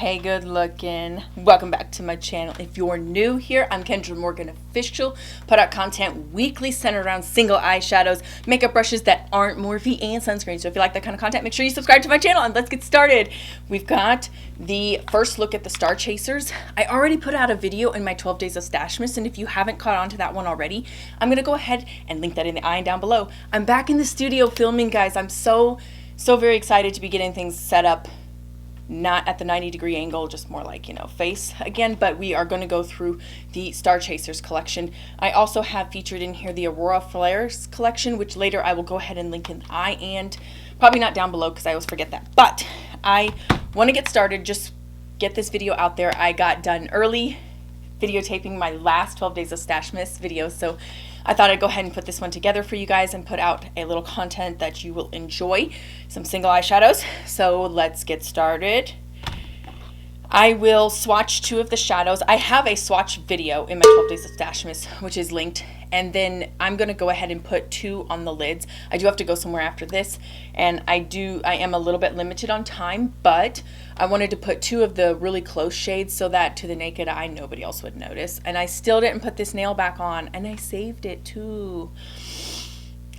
Hey, good looking. Welcome back to my channel. If you're new here, I'm Kendra Morgan Official. Put out content weekly centered around single eyeshadows, makeup brushes that aren't Morphe, and sunscreen. So if you like that kind of content, make sure you subscribe to my channel and let's get started. We've got the first look at the Star Chasers. I already put out a video in my 12 Days of Stashmas, and if you haven't caught on to that one already, I'm going to go ahead and link that in the eye and down below. I'm back in the studio filming, guys. I'm so very excited to be getting things set up. Not at the 90-degree angle, just more like, face again, but we are going to go through the Star Chasers collection. I also have featured in here the Aurora Flares collection, which later I will go ahead and link in the eye and probably not down below because I always forget that. But I want to get started, just get this video out there. I got done early videotaping my last 12 Days of Stashmas video, so I thought I'd go ahead and put this one together for you guys and put out a little content that you will enjoy, some single eyeshadows. So let's get started. I will swatch two of the shadows. I have a swatch video in my 12 Days of Stashmas, which is linked, and then I'm going to go ahead and put two on the lids. I do have to go somewhere after this, and I am a little bit limited on time, but I wanted to put two of the really close shades so that to the naked eye nobody else would notice. And I still didn't put this nail back on, and I saved it too.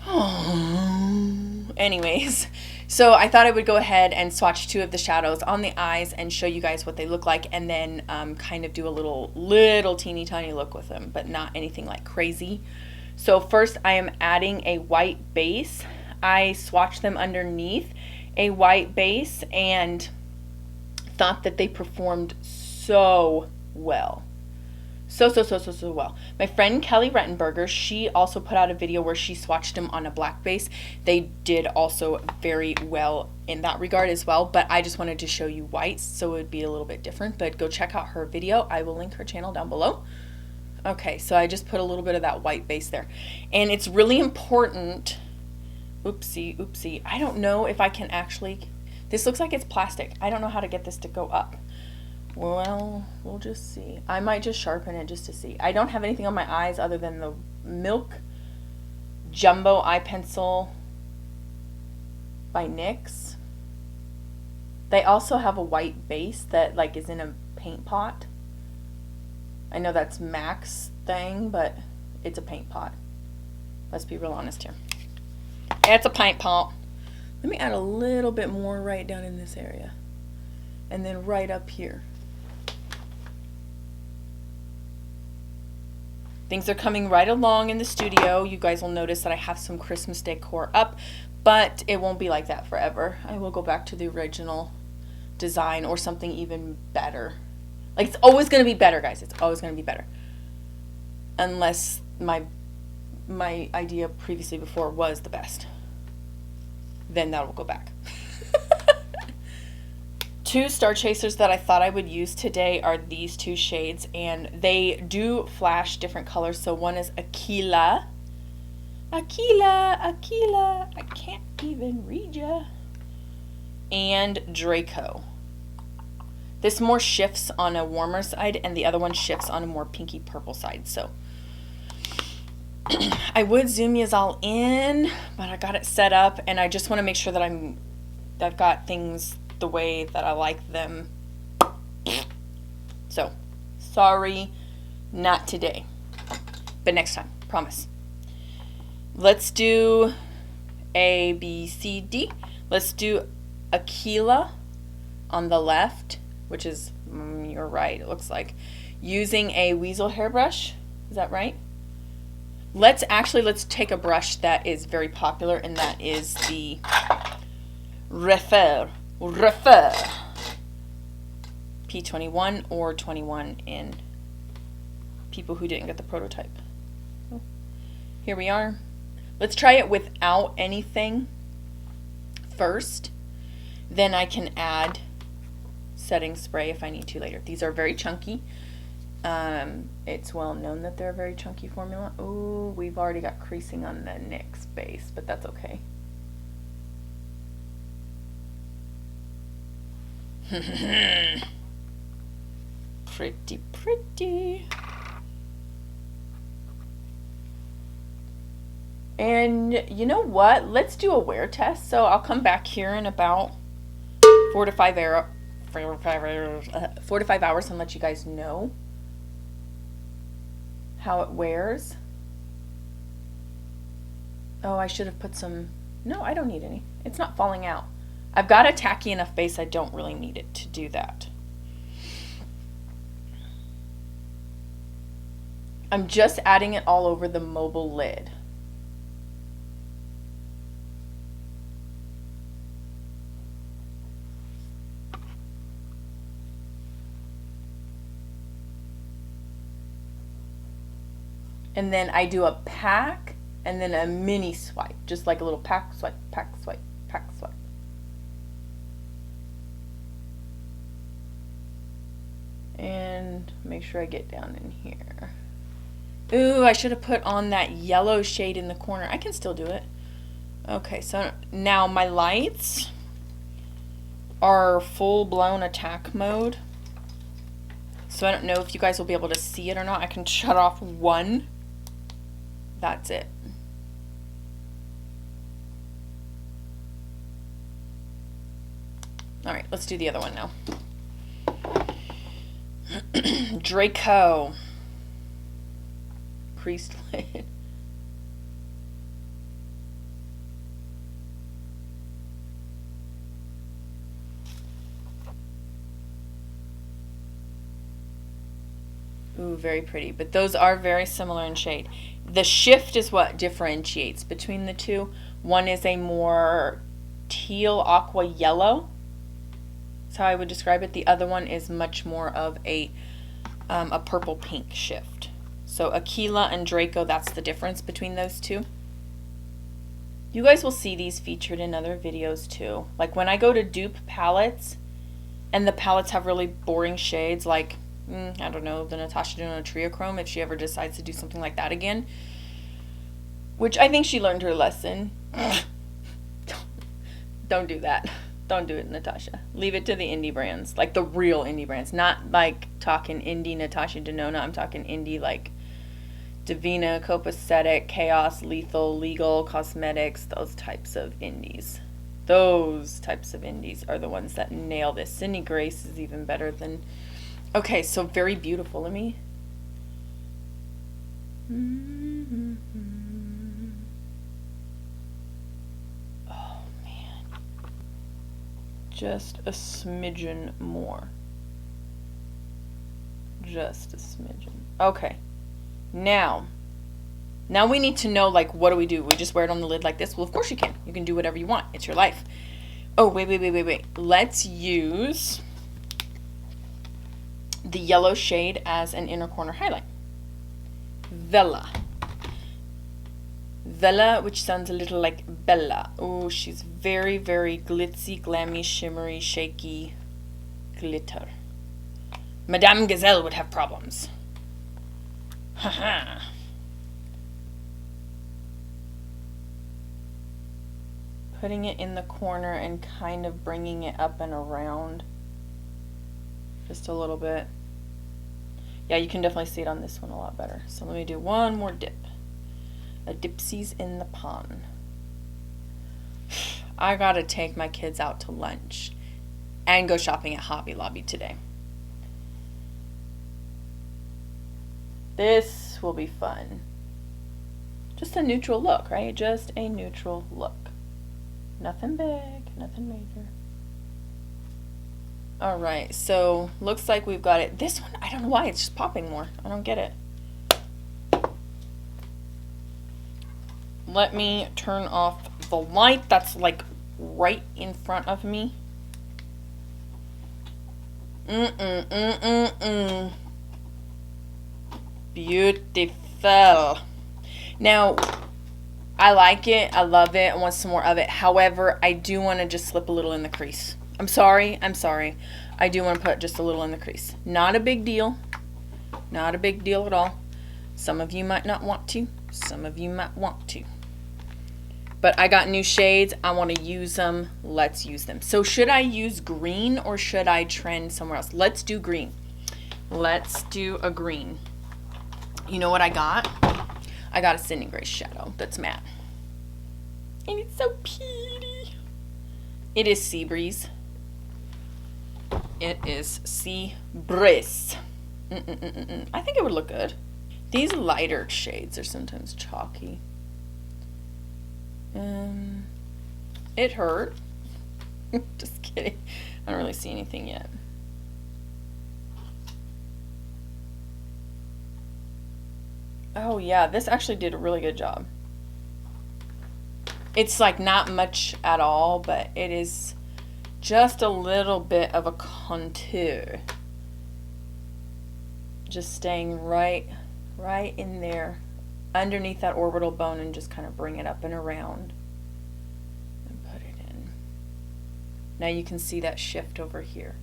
Oh. Anyways, so I thought I would go ahead and swatch two of the shadows on the eyes and show you guys what they look like, and then kind of do a little teeny tiny look with them, but not anything like crazy. So first I am adding a white base. I swatched them underneath a white base and thought that they performed so well. So well. My friend Kelly Rettenberger, she also put out a video where she swatched them on a black base. They did also very well in that regard as well, but I just wanted to show you whites so it would be a little bit different. But go check out her video. I will link her channel down below. Okay, so I just put a little bit of that white base there. And it's really important. Oopsie. I don't know if I can actually, this looks like it's plastic. I don't know how to get this to go up. Well, we'll just see. I might just sharpen it just to see. I don't have anything on my eyes other than the Milk Jumbo Eye Pencil by NYX. They also have a white base that like is in a paint pot. I know that's MAC's thing, but it's a paint pot. Let's be real honest here. It's a paint pot. Let me add a little bit more right down in this area. And then right up here. Things are coming right along in the studio. You guys will notice that I have some Christmas decor up, but it won't be like that forever. I will go back to the original design or something even better. Like, it's always going to be better, guys. It's always going to be better. Unless my idea previously before was the best. Then that will go back. Two Star Chasers that I thought I would use today are these two shades, and they do flash different colors. So one is Aquila, I can't even read ya, and Draco. This more shifts on a warmer side, and the other one shifts on a more pinky purple side. So I would zoom you all in, but I got it set up, and I just want to make sure that I've got things the way that I like them. So sorry, not today, but next time, promise. Let's do A, B, C, D. Let's do Aquila on the left, which is you're right, it looks like, using a weasel hairbrush. Is that right? Let's take a brush that is very popular, and that is the Refer P21 or 21 in people who didn't get the prototype. Here we are. Let's try it without anything first. Then I can add setting spray if I need to later. These are very chunky. It's well known that they're a very chunky formula. Ooh, we've already got creasing on the NYX base, but that's okay. Pretty. And you know what? Let's do a wear test. So I'll come back here in about 4 to 5 4 to 5 hours and let you guys know how it wears. Oh, I should have put some, no, I don't need any. It's not falling out. I've got a tacky enough base, I don't really need it to do that. I'm just adding it all over the mobile lid. And then I do a pack and then a mini swipe, just like a little pack, swipe, pack, swipe, pack, swipe. And make sure I get down in here. Ooh, I should have put on that yellow shade in the corner. I can still do it. Okay, so now my lights are full-blown attack mode. So I don't know if you guys will be able to see it or not. I can shut off one. That's it. All right, let's do the other one now. Draco. Creased lid. Ooh, very pretty. But those are very similar in shade. The shift is what differentiates between the two. One is a more teal aqua yellow. That's how I would describe it. The other one is much more of a purple pink shift. So Aquila and Draco, that's the difference between those two. You guys will see these featured in other videos too. Like when I go to dupe palettes and the palettes have really boring shades, like I don't know, the Natasha Denona Triochrome, if she ever decides to do something like that again, which I think she learned her lesson. Don't do that. Don't do it, Natasha. Leave it to the indie brands, like the real indie brands, not like talking indie Natasha Denona. I'm talking indie like Devinah, Copacetic, Chaos, Lethal, Legal, Cosmetics, those types of indies. Those types of indies are the ones that nail this. Sydney Grace is even better than... Okay, so very beautiful. Let me... Oh, man. Just a smidgen more. Just a smidgen. Okay. Now we need to know, like, what do? We just wear it on the lid like this? Well, of course you can. You can do whatever you want. It's your life. Oh, wait. Let's use the yellow shade as an inner corner highlight. Vela, which sounds a little like Bella. Oh, she's very, very glitzy, glammy, shimmery, shaky glitter. Madame Gazelle would have problems. Haha. Putting it in the corner and kind of bringing it up and around just a little bit. Yeah, you can definitely see it on this one a lot better. So let me do one more dip. A dipsies in the pond. I gotta take my kids out to lunch and go shopping at Hobby Lobby today. This will be fun. Just a neutral look, right? Just a neutral look. Nothing big, nothing major. All right, so looks like we've got it. This one, I don't know why, it's just popping more. I don't get it. Let me turn off the light that's like right in front of me. Beautiful. Now, I like it. I love it. I want some more of it. However, I do want to just slip a little in the crease. I'm sorry. I do want to put just a little in the crease. Not a big deal. Not a big deal at all. Some of you might not want to. Some of you might want to. But I got new shades. I want to use them. Let's use them. So should I use green or should I trend somewhere else? Let's do green. Let's do a green. You know what I got? I got a Sydney Grace shadow that's matte. And it's so pretty. It is Sea Breeze. it is Sea Breeze. I think it would look good. These lighter shades are sometimes chalky. It hurt. Just kidding. I don't really see anything yet. Oh yeah, this actually did a really good job. It's like not much at all, but it is just a little bit of a contour. Just staying right in there underneath that orbital bone, and just kind of bring it up and around and put it in. Now you can see that shift over here.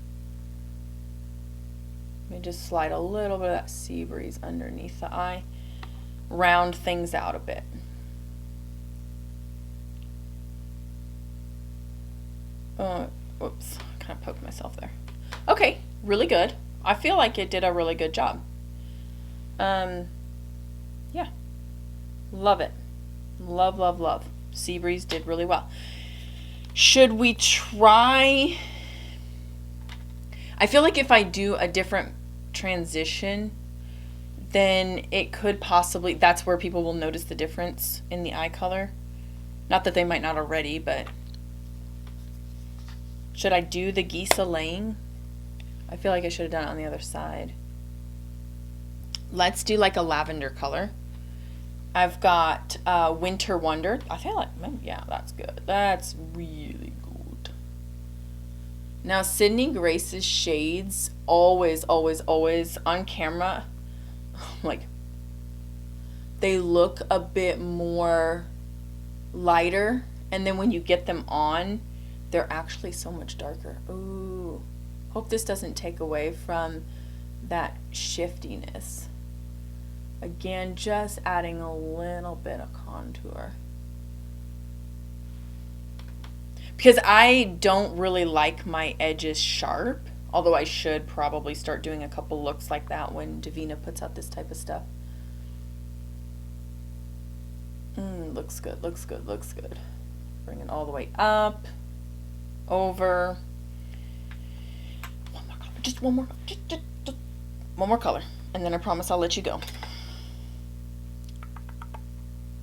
Let me just slide a little bit of that Sea Breeze underneath the eye. Round things out a bit. Whoops, kind of poked myself there. Okay, really good. I feel like it did a really good job. Yeah, love it. Love, love, love. Sea Breeze did really well. Should we try? I feel like if I do a different transition, then it could possibly, that's where people will notice the difference in the eye color. Not that they might not already, but should I do the geese laying? I feel like I should have done it on the other side. Let's do like a lavender color. I've got Winter Wonder. I feel like, yeah, that's good. That's really good. Now, Sydney Grace's shades, always, always, always on camera, like, they look a bit more lighter, and then when you get them on, they're actually so much darker. Ooh, hope this doesn't take away from that shiftiness. Again, just adding a little bit of contour. Because I don't really like my edges sharp, although I should probably start doing a couple looks like that when Devinah puts out this type of stuff. Looks good, looks good, looks good. Bring it all the way up, over. One more color, just one more, just one more color, and then I promise I'll let you go.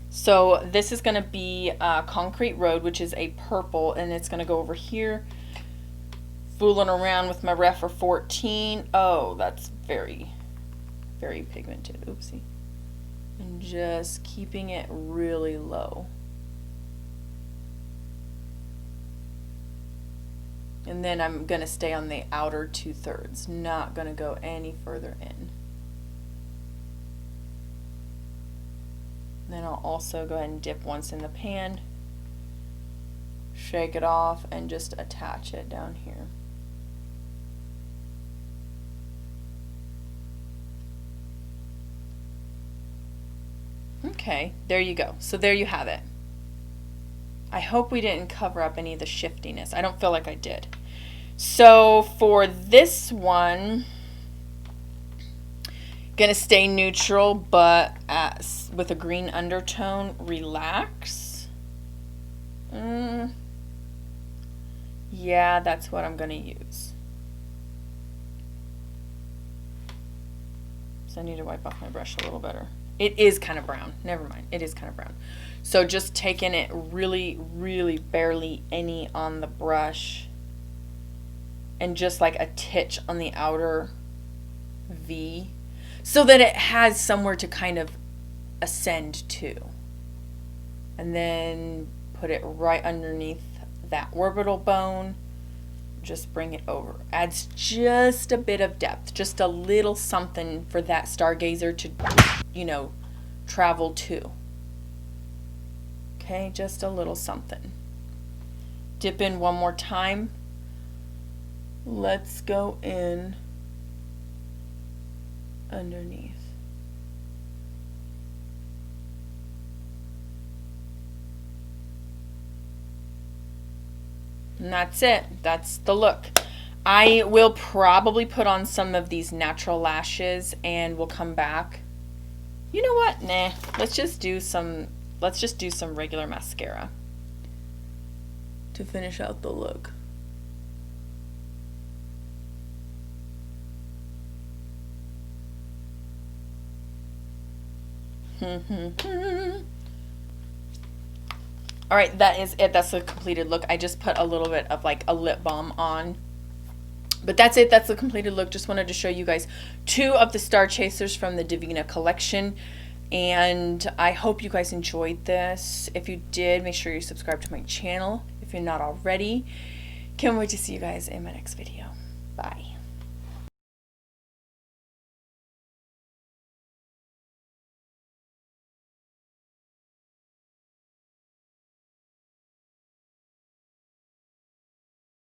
So this is going to be Concrete Road, which is a purple, and it's going to go over here. Fooling around with my Refer 14. Oh, that's very, very pigmented. Oopsie. And just keeping it really low. And then I'm going to stay on the outer 2/3. Not going to go any further in. Then I'll also go ahead and dip once in the pan, shake it off, and just attach it down here. Okay, there you go. So there you have it. I hope we didn't cover up any of the shiftiness. I don't feel like I did. So for this one, gonna stay neutral, but with a green undertone. Relax. Yeah, that's what I'm gonna use. So I need to wipe off my brush a little better. It is kind of brown. Never mind. It is kind of brown. So just taking it really, really barely any on the brush, and just like a titch on the outer V, so that it has somewhere to kind of ascend to. And then put it right underneath that orbital bone. Just bring it over. Adds just a bit of depth, just a little something for that stargazer to, you know, travel to. Okay, just a little something. Dip in one more time. Let's go in underneath. And that's it. That's the look. I will probably put on some of these natural lashes, and we'll come back. You know what? Nah. Let's just do some regular mascara to finish out the look. All right, that is it. That's the completed look. I just put a little bit of like a lip balm on. But that's it. That's the completed look. Just wanted to show you guys 2 of the Star Chasers from the Devinah collection. And I hope you guys enjoyed this. If you did, make sure you subscribe to my channel if you're not already. Can't wait to see you guys in my next video. Bye.